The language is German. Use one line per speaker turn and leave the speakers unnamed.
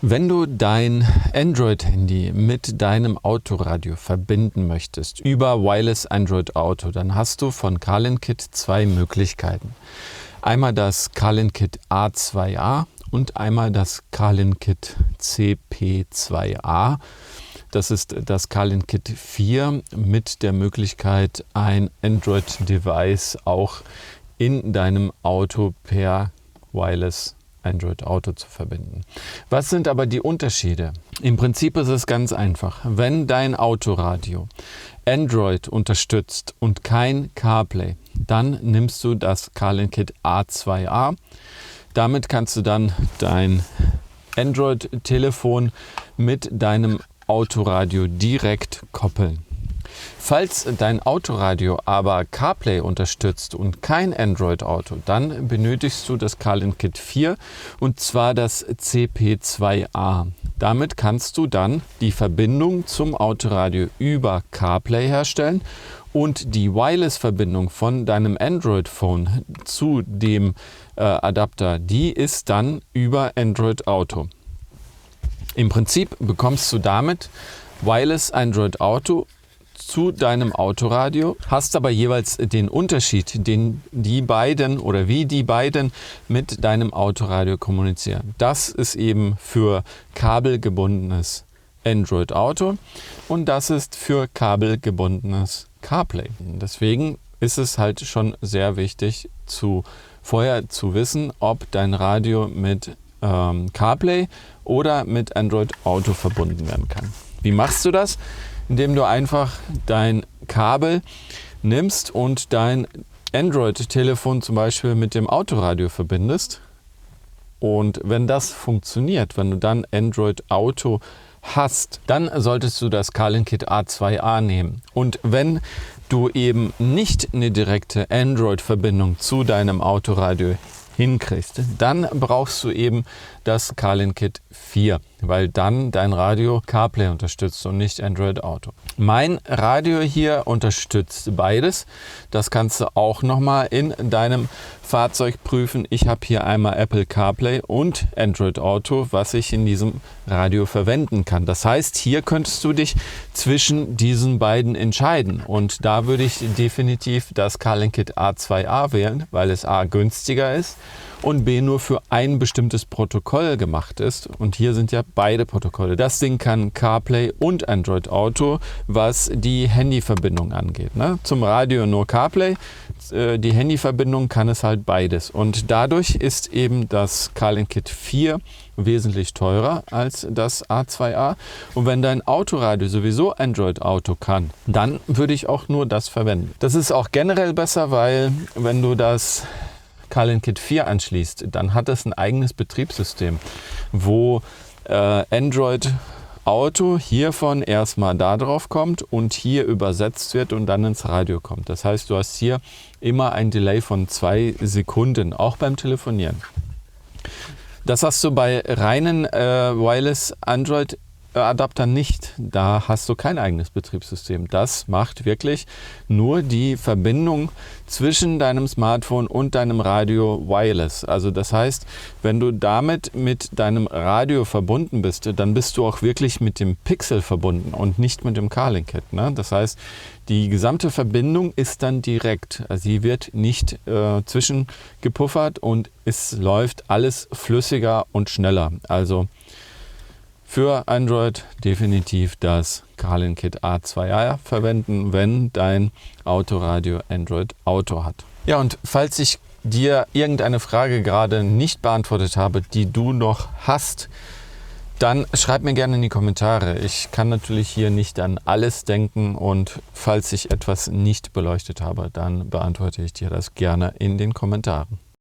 Wenn du dein Android-Handy mit deinem Autoradio verbinden möchtest über Wireless Android Auto, dann hast du von CarLink-Kit zwei Möglichkeiten. Einmal das CarLink-Kit A2A und einmal das CarLink-Kit CP2A. Das ist das CarLink-Kit 4 mit der Möglichkeit, ein Android-Device auch in deinem Auto per Wireless Android Auto zu verbinden. Was sind aber die Unterschiede? Im Prinzip ist es ganz einfach. Wenn dein Autoradio Android unterstützt und kein CarPlay, dann nimmst du das CarLink-Kit A2A. Damit kannst du dann dein Android-Telefon mit deinem Autoradio direkt koppeln. Falls dein Autoradio aber CarPlay unterstützt und kein Android-Auto, dann benötigst du das CarLink-Kit 4 und zwar das CP2A. Damit kannst du dann die Verbindung zum Autoradio über CarPlay herstellen und die Wireless-Verbindung von deinem Android-Phone zu dem Adapter, die ist dann über Android Auto. Im Prinzip bekommst du damit Wireless Android Auto zu deinem Autoradio, hast aber jeweils den Unterschied, den die beiden oder wie die beiden mit deinem Autoradio kommunizieren. Das ist eben für kabelgebundenes Android Auto und das ist für kabelgebundenes CarPlay. Deswegen ist es halt schon sehr wichtig, vorher zu wissen, ob dein Radio mit CarPlay oder mit Android Auto verbunden werden kann. Wie machst du das? Indem du einfach dein Kabel nimmst und dein Android-Telefon zum Beispiel mit dem Autoradio verbindest. Und wenn das funktioniert, wenn du dann Android Auto hast, dann solltest du das CarLink-Kit A2A nehmen. Und wenn du eben nicht eine direkte Android-Verbindung zu deinem Autoradio hinkriegst, dann brauchst du eben das CarLink-Kit 4, weil dann dein Radio CarPlay unterstützt und nicht Android Auto. Mein Radio hier unterstützt beides. Das kannst du auch nochmal in deinem Fahrzeug prüfen. Ich habe hier einmal Apple CarPlay und Android Auto, was ich in diesem Radio verwenden kann. Das heißt, hier könntest du dich zwischen diesen beiden entscheiden. Und da würde ich definitiv das CarLink-Kit A2A wählen, weil es A günstiger ist und B nur für ein bestimmtes Protokoll gemacht ist. Und hier sind ja beide Protokolle. Das Ding kann CarPlay und Android Auto, was die Handyverbindung angeht. Zum Radio nur CarPlay, die Handyverbindung kann es halt beides. Und dadurch ist eben das CarLink-Kit 4 wesentlich teurer als das A2A. Und wenn dein Autoradio sowieso Android Auto kann, dann würde ich auch nur das verwenden. Das ist auch generell besser, weil wenn du das CarLink-Kit 4 anschließt, dann hat es ein eigenes Betriebssystem, wo Android Auto hiervon erstmal da drauf kommt und hier übersetzt wird und dann ins Radio kommt. Das heißt, du hast hier immer ein Delay von 2 Sekunden, auch beim Telefonieren. Das hast du bei reinen Wireless Android Adaptern nicht. Da hast du kein eigenes Betriebssystem. Das macht wirklich nur die Verbindung zwischen deinem Smartphone und deinem Radio wireless. Also das heißt, wenn du damit mit deinem Radio verbunden bist, dann bist du auch wirklich mit dem Pixel verbunden und nicht mit dem CarLink-Kit. Das heißt, die gesamte Verbindung ist dann direkt. Also sie wird nicht zwischengepuffert und es läuft alles flüssiger und schneller. Also für Android definitiv das CarLink-Kit A2A verwenden, wenn dein Autoradio Android Auto hat. Ja, und falls ich dir irgendeine Frage gerade nicht beantwortet habe, die du noch hast, dann schreib mir gerne in die Kommentare. Ich kann natürlich hier nicht an alles denken und falls ich etwas nicht beleuchtet habe, dann beantworte ich dir das gerne in den Kommentaren.